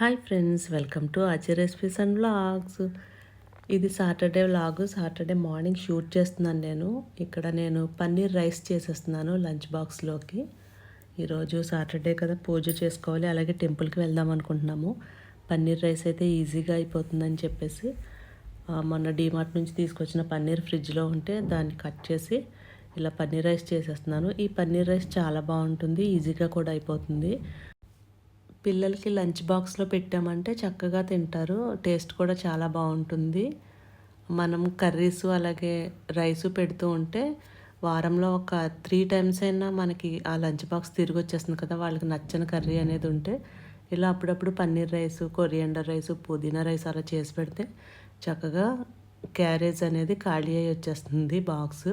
Hi friends, welcome to ఆచి recipes and vlogs. ఇది Saturday vlog. Saturday morning shoot చేస్తున్నాను నేను. ఇక్కడ నేను పన్నీర్ రైస్ చేసేస్తున్నాను లంచ్ బాక్స్లోకి. ఈరోజు సాటర్డే కదా, పూజ చేసుకోవాలి, అలాగే టెంపుల్కి వెళ్దాం అనుకుంటున్నాము. పన్నీర్ రైస్ అయితే ఈజీగా అయిపోతుందని చెప్పేసి మొన్న డీమార్ట్ నుంచి తీసుకొచ్చిన పన్నీర్ ఫ్రిడ్జ్లో ఉంటే దాన్ని కట్ చేసి ఇలా పన్నీర్ రైస్ చేసేస్తున్నాను. ఈ పన్నీర్ రైస్ చాలా బాగుంటుంది, ఈజీగా కూడా అయిపోతుంది. పిల్లలకి లంచ్ బాక్స్లో పెట్టామంటే చక్కగా తింటారు, టేస్ట్ కూడా చాలా బాగుంటుంది. మనం కర్రీస్ అలాగే రైసు పెడుతూ ఉంటే వారంలో ఒక 3 టైమ్స్ అయినా మనకి ఆ లంచ్ బాక్స్ తిరిగి వచ్చేస్తుంది కదా, వాళ్ళకి నచ్చని కర్రీ అనేది ఉంటే. ఇలా అప్పుడప్పుడు పన్నీర్ రైసు, కొరియండర్ రైసు, పుదీనా రైస్ అలా చేసి పెడితే చక్కగా క్యారేజ్ అనేది ఖాళీ అయ్యి వచ్చేస్తుంది బాక్స్.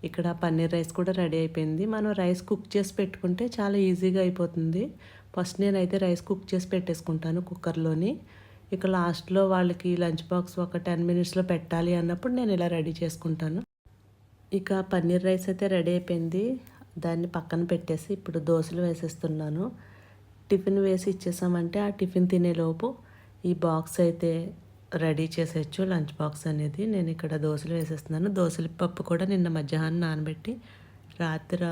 ఇక్కడ పన్నీర్ రైస్ కూడా రెడీ అయిపోయింది. మనం రైస్ కుక్ చేసి పెట్టుకుంటే చాలా ఈజీగా అయిపోతుంది. ఫస్ట్ నేనైతే రైస్ కుక్ చేసి పెట్టేసుకుంటాను కుక్కర్లోని. ఇక లాస్ట్లో వాళ్ళకి లంచ్ బాక్స్ ఒక 10 మినిట్స్లో పెట్టాలి అన్నప్పుడు నేను ఇలా రెడీ చేసుకుంటాను. ఇక పన్నీర్ రైస్ అయితే రెడీ అయిపోయింది. దాన్ని పక్కన పెట్టేసి ఇప్పుడు దోశలు వేసేస్తున్నాను. టిఫిన్ వేసి ఇచ్చేసామంటే ఆ టిఫిన్ తినేలోపు ఈ బాక్స్ అయితే రెడీ చేసేయచ్చు, లంచ్ బాక్స్ అనేది. నేను ఇక్కడ దోశలు వేసేస్తున్నాను. దోశల పప్పు కూడా నిన్న మధ్యాహ్నం నానబెట్టి రాత్రి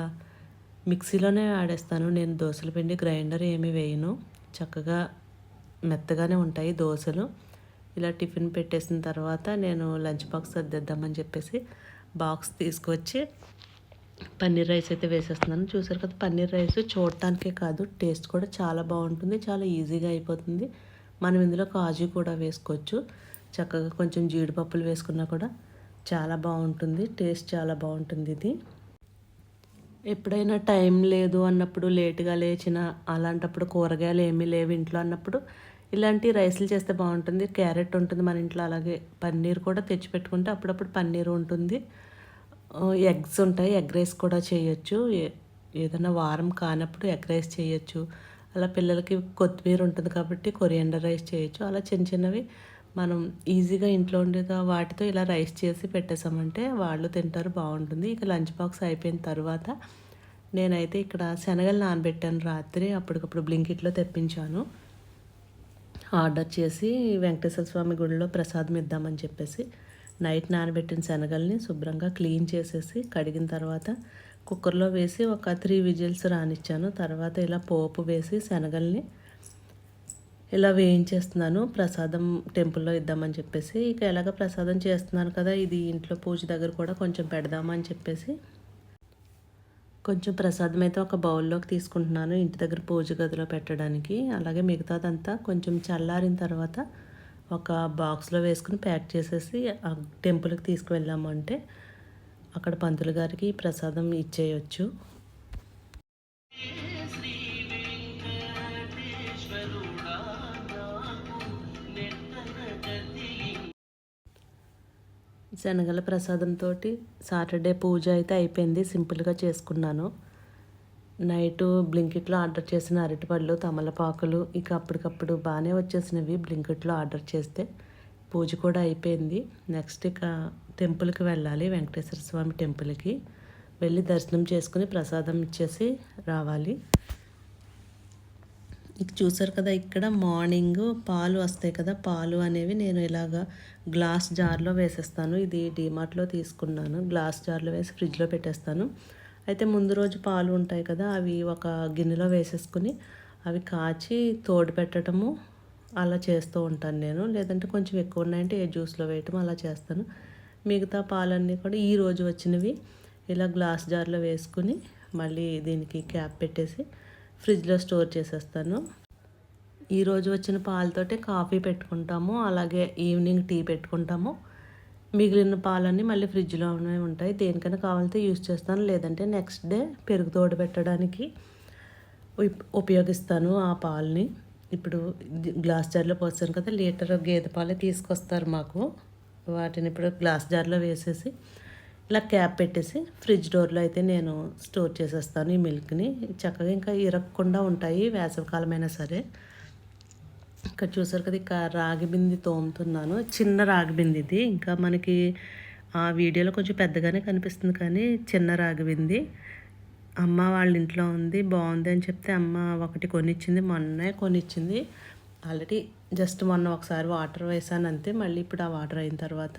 మిక్సీలోనే ఆడేస్తాను. నేను దోశల పిండి గ్రైండర్ ఏమీ వేయను, చక్కగా మెత్తగానే ఉంటాయి దోశలు. ఇలా టిఫిన్ పెట్టేసిన తర్వాత నేను లంచ్ బాక్స్ సర్దేద్దామని చెప్పేసి బాక్స్ తీసుకొచ్చి పన్నీర్ రైస్ అయితే వేసేస్తున్నాను. చూసారు కదా, పన్నీర్ రైస్ చూడటానికే కాదు, టేస్ట్ కూడా చాలా బాగుంటుంది, చాలా ఈజీగా అయిపోతుంది. మనం ఇందులో కాజు కూడా వేసుకోవచ్చు. చక్కగా కొంచెం జీడిపప్పులు వేసుకున్నా కూడా చాలా బాగుంటుంది, టేస్ట్ చాలా బాగుంటుంది. ఇది ఎప్పుడైనా టైం లేదు అన్నప్పుడు, లేటుగా లేచిన అలాంటప్పుడు, కూరగాయలు ఏమీ లేవు ఇంట్లో అన్నప్పుడు ఇలాంటి రైస్లు చేస్తే బాగుంటుంది. క్యారెట్ ఉంటుంది మన ఇంట్లో, అలాగే పన్నీర్ కూడా తెచ్చిపెట్టుకుంటే అప్పుడప్పుడు పన్నీర్ ఉంటుంది. ఎగ్స్ ఉంటాయి, ఎగ్ రైస్ కూడా చేయొచ్చు. ఏదైనా వారం కానప్పుడు ఎగ్ రైస్ చేయొచ్చు. అలా పిల్లలకి కొత్తిమీర ఉంటుంది కాబట్టి కొరియండర్ రైస్ చేయొచ్చు. అలా చిన్న చిన్నవి మనం ఈజీగా ఇంట్లో ఉండేది వాటితో ఇలా రైస్ చేసి పెట్టేసామంటే వాళ్ళు తింటారు, బాగుంటుంది. ఇక లంచ్ బాక్స్ అయిపోయిన తర్వాత నేనైతే ఇక్కడ శనగలు నానబెట్టాను రాత్రి, అప్పటికప్పుడు బ్లింకిట్లో తెప్పించాను. ఆర్డర్ చేసి వెంకటేశ్వర స్వామి గుడిలో ప్రసాదం ఇద్దామని చెప్పేసి నైట్ నానబెట్టిన శనగల్ని శుభ్రంగా క్లీన్ చేసేసి కడిగిన తర్వాత కుక్కర్లో వేసి ఒక 3 విజిల్స్ రానిచ్చాను. తర్వాత ఇలా పోపు వేసి శనగల్ని ఇలా వేయించేస్తున్నాను, ప్రసాదం టెంపుల్లో ఇద్దామని చెప్పేసి. ఇక ఎలాగ ప్రసాదం చేస్తున్నాను కదా, ఇది ఇంట్లో పూజ దగ్గర కూడా కొంచెం పెడదామని చెప్పేసి కొంచెం ప్రసాదం అయితే ఒక బౌల్లోకి తీసుకుంటున్నాను, ఇంటి దగ్గర పూజ గదిలో పెట్టడానికి. అలాగే మిగతాదంతా కొంచెం చల్లారిన తర్వాత ఒక బాక్స్లో వేసుకుని ప్యాక్ చేసేసి ఆ టెంపుల్కి తీసుకువెళ్ళాము అంటే అక్కడ పంతులు గారికి ప్రసాదం ఇచ్చేయచ్చు. శనగల ప్రసాదంతో సాటర్డే పూజ అయితే అయిపోయింది, సింపుల్గా చేసుకున్నాను. నైటు బ్లింకిట్లో ఆర్డర్ చేసిన అరటిపళ్ళు, తమలపాకులు ఇక అప్పటికప్పుడు బాగానే వచ్చేసినవి బ్లింకిట్లో ఆర్డర్ చేస్తే. పూజ కూడా అయిపోయింది. నెక్స్ట్ ఇక టెంపుల్కి వెళ్ళాలి, వెంకటేశ్వర స్వామి టెంపుల్కి వెళ్ళి దర్శనం చేసుకుని ప్రసాదం ఇచ్చేసి రావాలి. ఇక చూసారు కదా, ఇక్కడ మార్నింగ్ పాలు వస్తాయి కదా, పాలు అనేవి నేను ఇలాగా గ్లాస్ జార్లో వేసేస్తాను. ఇది డీమార్ట్లో తీసుకున్నాను. గ్లాస్ జార్లో వేసి ఫ్రిడ్జ్లో పెట్టేస్తాను. అయితే ముందు రోజు పాలు ఉంటాయి కదా, అవి ఒక గిన్నెలో వేసేసుకుని అవి కాచి తోడు పెట్టడము అలా చేస్తూ ఉంటాను నేను. లేదంటే కొంచెం ఎక్కువ ఉన్నాయంటే ఏ జ్యూస్లో వేయటం అలా చేస్తాను. మిగతా పాలన్నీ కూడా ఈ రోజు వచ్చినవి ఇలా గ్లాస్ జార్లో వేసుకుని మళ్ళీ దీనికి క్యాప్ పెట్టేసి ఫ్రిడ్జ్లో స్టోర్ చేసేస్తాను. ఈరోజు వచ్చిన పాలతోటే కాఫీ పెట్టుకుంటాము, అలాగే ఈవినింగ్ టీ పెట్టుకుంటాము. మిగిలిన పాలన్నీ మళ్ళీ ఫ్రిడ్జ్లోనే ఉంటాయి, దేనికైనా కావాలంటే యూజ్ చేస్తాను. లేదంటే నెక్స్ట్ డే పెరుగు తోడు పెట్టడానికి ఉపయోగిస్తాను ఆ పాలని. ఇప్పుడు గ్లాస్ జార్లో పోస్తాను కదా, లీటర్ గేదె పాలే తీసుకొస్తారు మాకు. వాటిని ఇప్పుడు గ్లాస్ జార్లో వేసేసి ఇలా క్యాప్ పెట్టేసి ఫ్రిడ్జ్ డోర్లో అయితే నేను స్టోర్ చేసేస్తాను ఈ మిల్క్ని. చక్కగా ఇంకా ఇరగకుండా ఉంటాయి వేసవికాలమైనా సరే. ఇక్కడ చూసారు కదా, ఇక రాగి బింది తోముతున్నాను, చిన్న రాగి బింది ఇది. ఇంకా మనకి ఆ వీడియోలో కొంచెం పెద్దగానే కనిపిస్తుంది కానీ చిన్న రాగి బింది. అమ్మ వాళ్ళ ఇంట్లో ఉంది, బాగుంది అని చెప్తే అమ్మ ఒకటి కొనిచ్చింది, మొన్నే కొనిచ్చింది. ఆల్రెడీ జస్ట్ మొన్న ఒకసారి వాటర్ వేసాను అంతే. మళ్ళీ ఇప్పుడు ఆ వాటర్ అయిన తర్వాత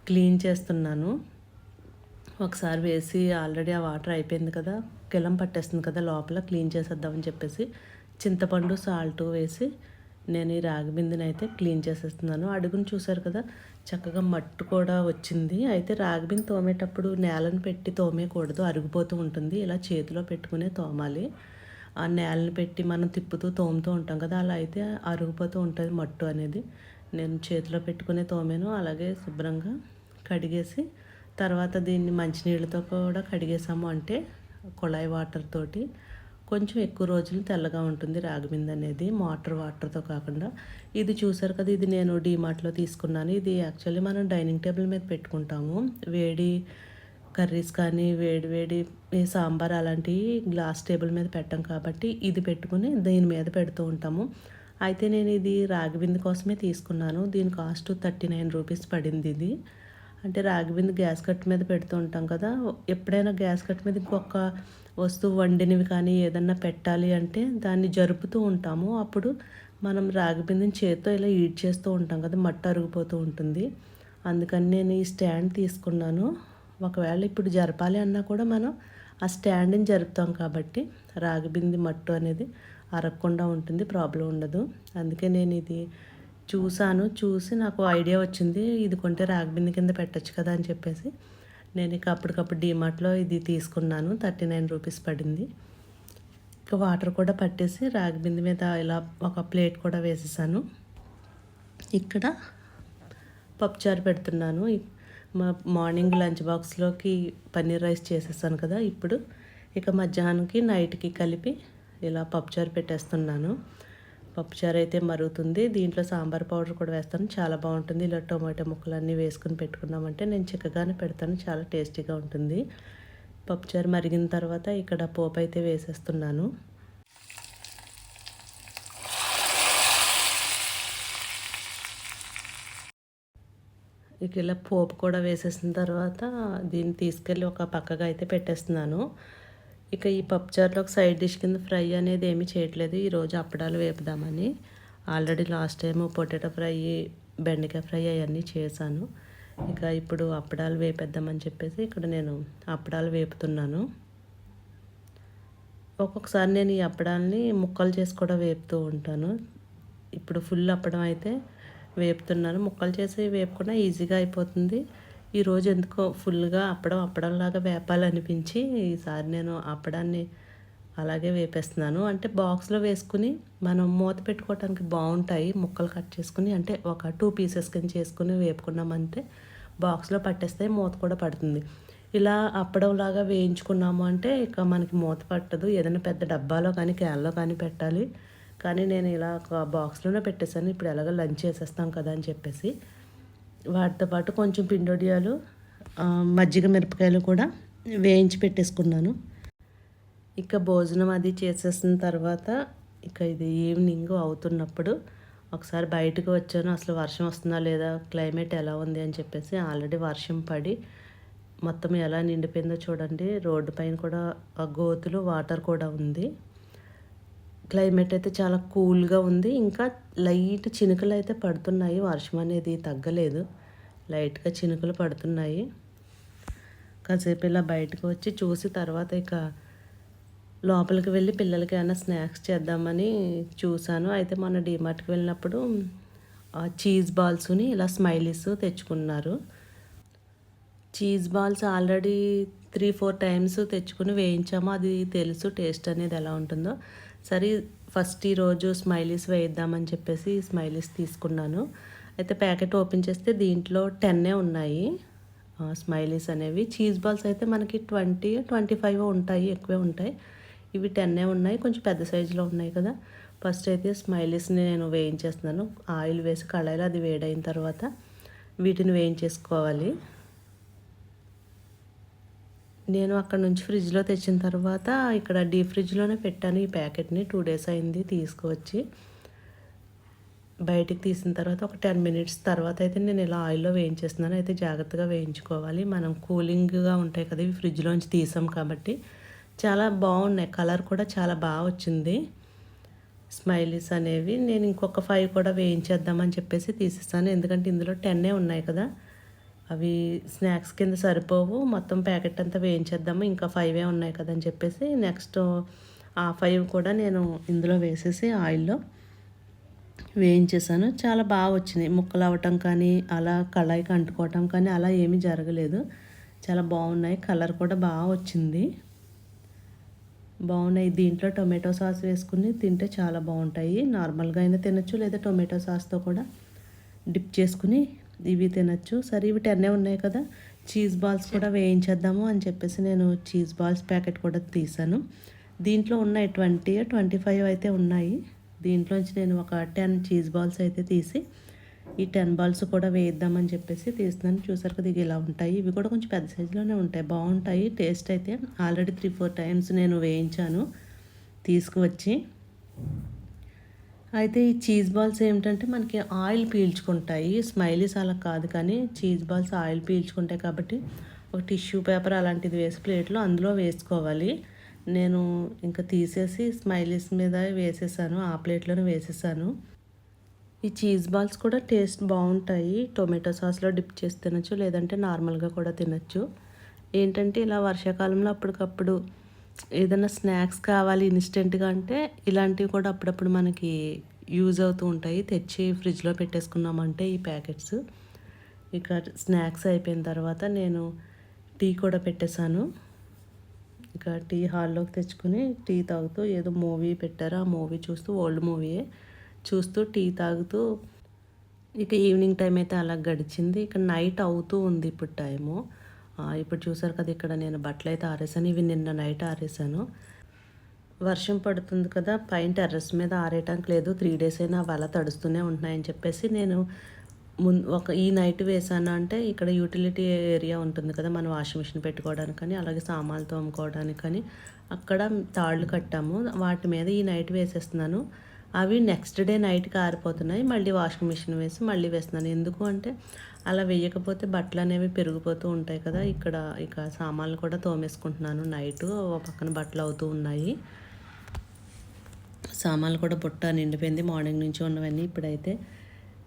క్లీన్ చేస్తున్నాను. ఒకసారి వేసి ఆల్రెడీ ఆ వాటర్ అయిపోయింది కదా, కిలం పట్టేస్తుంది కదా లోపల, క్లీన్ చేసేద్దామని చెప్పేసి చింతపండు సాల్ట్ వేసి నేను ఈ రాగి బిందెని అయితే క్లీన్ చేసేస్తున్నాను. అడుగును చూసారు కదా, చక్కగా మట్టు కూడా వచ్చింది. అయితే రాగి బిందె తోమేటప్పుడు నేలను పెట్టి తోమేయకూడదు, అరిగిపోతూ ఉంటుంది. ఇలా చేతిలో పెట్టుకునే తోమాలి. ఆ నేలని పెట్టి మనం తిప్పుతూ తోముతూ ఉంటాం కదా, అలా అయితే అరిగిపోతూ ఉంటుంది మట్టు అనేది. నేను చేతిలో పెట్టుకునే తోమాను. అలాగే శుభ్రంగా కడిగేసి తర్వాత దీన్ని మంచినీళ్ళతో కూడా కడిగేసాము అంటే కుళాయి వాటర్ తోటి కొంచెం ఎక్కువ రోజులు తెల్లగా ఉంటుంది రాగిబిందె అనేది, వాటర్తో కాకుండా. ఇది చూసారు కదా, ఇది నేను డీమార్ట్లో తీసుకున్నాను. ఇది యాక్చువల్లీ మనం డైనింగ్ టేబుల్ మీద పెట్టుకుంటాము. వేడి కర్రీస్ కానీ వేడి సాంబార్ అలాంటివి గ్లాస్ టేబుల్ మీద పెట్టాం కాబట్టి ఇది పెట్టుకుని దీని మీద పెడుతూ ఉంటాము. అయితే నేను ఇది రాగి బిందె కోసమే తీసుకున్నాను. దీని కాస్ట్ 39 రూపీస్ పడింది. ఇది అంటే రాగి బిందె గ్యాస్ కట్ మీద పెడుతూ ఉంటాం కదా, ఎప్పుడైనా గ్యాస్ కట్ మీద ఇంకొక వస్తువు వండినవి కానీ ఏదన్నా పెట్టాలి అంటే దాన్ని జరుపుతూ ఉంటాము. అప్పుడు మనం రాగి బిందెని చేత్తో ఇలా ఈడ్ చేస్తూ ఉంటాం కదా, మట్టు అరిగిపోతూ ఉంటుంది. అందుకని నేను ఈ స్టాండ్ తీసుకున్నాను. ఒకవేళ ఇప్పుడు జరపాలి అన్నా కూడా మనం ఆ స్టాండ్ని జరుపుతాం కాబట్టి రాగి బిందె మట్టు అనేది అరగకుండా ఉంటుంది, ప్రాబ్లం ఉండదు. అందుకే నేను ఇది చూసి నాకు ఐడియా వచ్చింది, ఇది కొంటే రాగి బిందె కింద పెట్టచ్చు కదా అని చెప్పేసి నేను ఇక అప్పటికప్పుడు డీమార్ట్లో ఇది తీసుకున్నాను. 39 రూపీస్ పడింది. ఇక వాటర్ కూడా పట్టేసి రాగి బిందె మీద ఇలా ఒక ప్లేట్ కూడా వేసేసాను. ఇక్కడ పప్పుచారు పెడుతున్నాను. మార్నింగ్ లంచ్ బాక్స్లోకి పన్నీర్ రైస్ చేసేసాను కదా, ఇప్పుడు ఇక మధ్యాహ్నానికి నైట్కి కలిపి ఇలా పప్పుచారు పెట్టేస్తున్నాను. పప్పుచారు అయితే మరుగుతుంది. దీంట్లో సాంబార్ పౌడర్ కూడా వేస్తాను, చాలా బాగుంటుంది. ఇలా టొమాటో ముక్కలన్నీ వేసుకుని పెట్టుకున్నామంటే నేను చిక్కగానే పెడతాను, చాలా టేస్టీగా ఉంటుంది. పప్పుచారు మరిగిన తర్వాత ఇక్కడ పోపు అయితే వేసేస్తున్నాను. ఇక ఇలా పోపు కూడా వేసేసిన తర్వాత దీన్ని తీసుకెళ్ళి ఒక పక్కగా అయితే పెట్టేస్తున్నాను. ఇక ఈ పప్పుచారులో సైడ్ డిష్ కింద ఫ్రై అనేది ఏమీ చేయట్లేదు. ఈరోజు అప్పడాలు వేపుదామని. Already last time potato fry, బెండకాయ ఫ్రై అవన్నీ చేశాను. ఇక ఇప్పుడు అప్పడాలు వేపేద్దామని చెప్పేసి ఇక్కడ నేను అప్పడాలు వేపుతున్నాను. ఒక్కొక్కసారి నేను ఈ అప్పడాలని ముక్కలు చేసి కూడా వేపుతూ ఉంటాను. ఇప్పుడు ఫుల్ అప్పడం అయితే వేపుతున్నాను. ముక్కలు చేసి వేపుకుండా ఈజీగా అయిపోతుంది. ఈరోజు ఎందుకో ఫుల్గా అప్పడంలాగా వేపాలనిపించి ఈసారి నేను అప్పడాన్ని అలాగే వేపేస్తున్నాను. అంటే బాక్స్లో వేసుకుని మనం మూత పెట్టుకోవడానికి బాగుంటాయి. ముక్కలు కట్ చేసుకుని అంటే ఒక 2 పీసెస్ కింద చేసుకుని వేపుకున్నామంటే బాక్స్లో పట్టేస్తే మూత కూడా పడుతుంది. ఇలా అప్పడంలాగా వేయించుకున్నాము అంటే ఇక మనకి మూత పట్టదు. ఏదైనా పెద్ద డబ్బాలో కానీ క్యాన్లో కానీ పెట్టాలి. కానీ నేను ఇలా ఒక బాక్స్లోనే పెట్టేశాను. ఇప్పుడు ఎలాగో లంచ్ చేసేస్తాం కదా అని చెప్పేసి వాటితో పాటు కొంచెం పిండొడియాలు, మజ్జిగ మిరపకాయలు కూడా వేయించి పెట్టేసుకున్నాను. ఇక భోజనం అది చేసేసిన తర్వాత ఇక ఇది ఈవినింగ్ అవుతున్నప్పుడు ఒకసారి బయటకు వచ్చాను. అసలు వర్షం వస్తుందా లేదా, క్లైమేట్ ఎలా ఉంది అని చెప్పేసి. ఆల్రెడీ వర్షం పడి మొత్తం ఎలా నిండిపోయిందో చూడండి. రోడ్డు పైన కూడా గోతులు, వాటర్ కూడా ఉంది. క్లైమేట్ అయితే చాలా కూల్గా ఉంది. ఇంకా లైట్ చినుకులు అయితే పడుతున్నాయి. వర్షం అనేది తగ్గలేదు, లైట్గా చినుకులు పడుతున్నాయి. కాసేపు ఇలా బయటకు వచ్చి చూసి తర్వాత ఇక లోపలికి వెళ్ళి పిల్లలకి ఏమైనా స్నాక్స్ చేద్దామని చూశాను. అయితే మొన్న డీమార్ట్కి వెళ్ళినప్పుడు చీజ్ బాల్స్ని ఇలా స్మైలీస్ తెచ్చుకున్నారు. చీజ్ బాల్స్ ఆల్రెడీ 3-4 టైమ్స్ తెచ్చుకుని వేయించాము. అది తెలుసు టేస్ట్ అనేది ఎలా ఉంటుందో. సరే ఫస్ట్ ఈరోజు స్మైలీస్ వేయిద్దామని చెప్పేసి స్మైలీస్ తీసుకున్నాను. అయితే ప్యాకెట్ ఓపెన్ చేస్తే దీంట్లో 10 ఉన్నాయి స్మైలీస్ అనేవి. చీజ్ బాల్స్ అయితే మనకి 20-25 ఉంటాయి, ఎక్కువే ఉంటాయి. ఇవి 10 ఉన్నాయి, కొంచెం పెద్ద సైజులో ఉన్నాయి కదా. ఫస్ట్ అయితే స్మైలీస్ని నేను వేయించేస్తున్నాను. ఆయిల్ వేసి కళాయిలో అది వేడైన తర్వాత వీటిని వేయించేసుకోవాలి. నేను అక్కడ నుంచి ఫ్రిడ్జ్లో తెచ్చిన తర్వాత ఇక్కడ డీప్ ఫ్రిడ్జ్లోనే పెట్టాను ఈ ప్యాకెట్ని. 2 డేస్ అయింది తీసుకువచ్చి. బయటికి తీసిన తర్వాత ఒక 10 మినిట్స్ తర్వాత అయితే నేను ఇలా ఆయిల్లో వేయించేస్తున్నాను. అయితే జాగ్రత్తగా వేయించుకోవాలి. మనం కూలింగ్గా ఉంటాయి కదా ఇవి, ఫ్రిడ్జ్లోంచి తీసాం కాబట్టి చాలా బాగున్నాయి. కలర్ కూడా చాలా బాగా వచ్చింది. స్మైలీస్ అనేవి నేను ఇంకొక 5 కూడా వేయించేద్దామని చెప్పేసి తీసేసాను. ఎందుకంటే ఇందులో 10 ఉన్నాయి కదా! అవి స్నాక్స్ కింద సరిపోవు. మొత్తం ప్యాకెట్ అంతా వేయించేద్దాము. ఇంకా 5 ఉన్నాయి కదా అని చెప్పేసి నెక్స్ట్ ఆ 5 కూడా నేను ఇందులో వేసేసి ఆయిల్‌లో వేయించేసాను. చాలా బాగా వచ్చినాయి. ముక్కలు అవ్వటం కానీ, అలా కళాయికి అంటుకోవటం కానీ అలా ఏమీ జరగలేదు. చాలా బాగున్నాయి. కలర్ కూడా బాగా వచ్చింది. బాగున్నాయి. దీంట్లో టొమాటో సాస్ వేసుకుని తింటే చాలా బాగుంటాయి. నార్మల్గా అయినా తినొచ్చు, లేదా టొమాటో సాస్తో కూడా డిప్ చేసుకుని ఇవి తినొచ్చు. సరే ఇవి 10 ఉన్నాయి కదా, చీజ్ బాల్స్ కూడా వేయించేద్దాము అని చెప్పేసి నేను చీజ్ బాల్స్ ప్యాకెట్ కూడా తీసాను. దీంట్లో ఉన్నాయి 20, 25 అయితే ఉన్నాయి. దీంట్లోంచి నేను ఒక 10 చీజ్ బాల్స్ అయితే తీసి ఈ 10 బాల్స్ కూడా వేయిద్దామని చెప్పేసి తీస్తున్నాను. చూసారు కదా, ఇవి ఇలా ఉంటాయి. ఇవి కూడా కొంచెం పెద్ద సైజులోనే ఉంటాయి. బాగుంటాయి టేస్ట్ అయితే. ఆల్రెడీ 3-4 టైమ్స్ నేను వేయించాను తీసుకువచ్చి. అయితే ఈ చీజ్ బాల్స్ ఏమిటంటే మనకి ఆయిల్ పీల్చుకుంటాయి. స్మైలీస్ అలా కాదు, కానీ చీజ్ బాల్స్ ఆయిల్ పీల్చుకుంటాయి కాబట్టి ఒక టిష్యూ పేపర్ అలాంటిది వేసి ప్లేట్లో అందులో వేసుకోవాలి. నేను ఇంకా తీసేసి స్మైలీస్ మీద వేసేసాను. ఆ ప్లేట్లోనే వేసేసాను. ఈ చీజ్ బాల్స్ కూడా టేస్ట్ బాగుంటాయి. టొమాటో సాస్లో డిప్ చేసి తినచ్చు, లేదంటే నార్మల్గా కూడా తినచ్చు. ఏంటంటే ఇలా వర్షాకాలంలో అప్పటికప్పుడు ఏదైనా స్నాక్స్ కావాలి ఇన్స్టెంట్గా అంటే ఇలాంటివి కూడా అప్పుడప్పుడు మనకి యూజ్ అవుతూ ఉంటాయి. తెచ్చి ఫ్రిడ్జ్లో పెట్టేసుకున్నామంటే ఈ ప్యాకెట్స్. ఇక స్నాక్స్ అయిపోయిన తర్వాత నేను టీ కూడా పెట్టేశాను. ఇక టీ హాల్లోకి తెచ్చుకుని టీ తాగుతూ ఏదో మూవీ పెట్టారు. ఆ మూవీ చూస్తూ, ఓల్డ్ మూవీయే చూస్తూ టీ తాగుతూ ఇక ఈవినింగ్ టైం అయితే అలా గడిచింది. ఇక నైట్ అవుతూ ఉంది ఇప్పుడు టైము. ఇప్పుడు చూసారు కదా, ఇక్కడ నేను బట్టలు అయితే ఆరేసాను. ఇవి నిన్న నైట్ ఆరేసాను. వర్షం పడుతుంది కదా, పైన టెర్రస్ మీద ఆరేయటానికి లేదు. 3 డేస్ అయినా అవి అలా తడుస్తూనే ఉంటున్నాయని చెప్పేసి నేను ఈ నైట్ వేసాను. అంటే ఇక్కడ యూటిలిటీ ఏరియా ఉంటుంది కదా, మనం వాషింగ్ మిషన్ పెట్టుకోవడానికి కానీ, అలాగే సామాన్లు తోముకోవడానికి కానీ అక్కడ తాళ్ళు కట్టాము. వాటి మీద ఈ నైట్ వేసేస్తున్నాను. అవి నెక్స్ట్ డే నైట్కి ఆరిపోతున్నాయి. మళ్ళీ వాషింగ్ మిషన్ వేసి మళ్ళీ వేస్తున్నాను. ఎందుకు అంటే అలా వేయకపోతే బట్టలు అనేవి పెరిగిపోతూ ఉంటాయి కదా. ఇక్కడ ఇక సామాన్లు కూడా తోమేసుకుంటున్నాను. నైటు పక్కన బట్టలు అవుతూ ఉన్నాయి. సామాన్లు కూడా బుట్ట నిండిపోయింది. మార్నింగ్ నుంచి ఉన్నవన్నీ ఇప్పుడైతే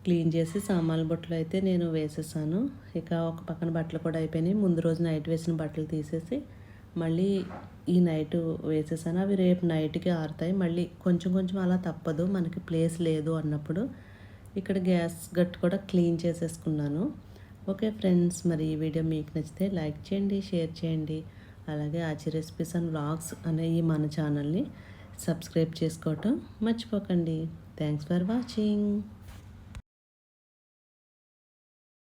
క్లీన్ చేసి సామాన్ల బుట్టలు అయితే నేను వేసేసాను. ఇక ఒక పక్కన బట్టలు కూడా అయిపోయినాయి. ముందు రోజు నైట్ వేసిన బట్టలు తీసేసి మళ్ళీ ఈ నైట్ వేసేసాను. అవి రేపు నైట్కి ఆరుతాయి. మళ్ళీ కొంచెం కొంచెం అలా తప్పదు, మనకి ప్లేస్ లేదు అన్నప్పుడు. ఇక్కడ గ్యాస్ గట్టు కూడా క్లీన్ చేసేసుకున్నాను. ఓకే ఫ్రెండ్స్, మరి ఈ వీడియో మీకు నచ్చితే లైక్ చేయండి, షేర్ చేయండి. అలాగే ఆచి రెసిపీస్ అండ్ వ్లాగ్స్ అనే ఈ మన ఛానల్ని సబ్స్క్రైబ్ చేసుకోవటం మర్చిపోకండి. Thanks for watching.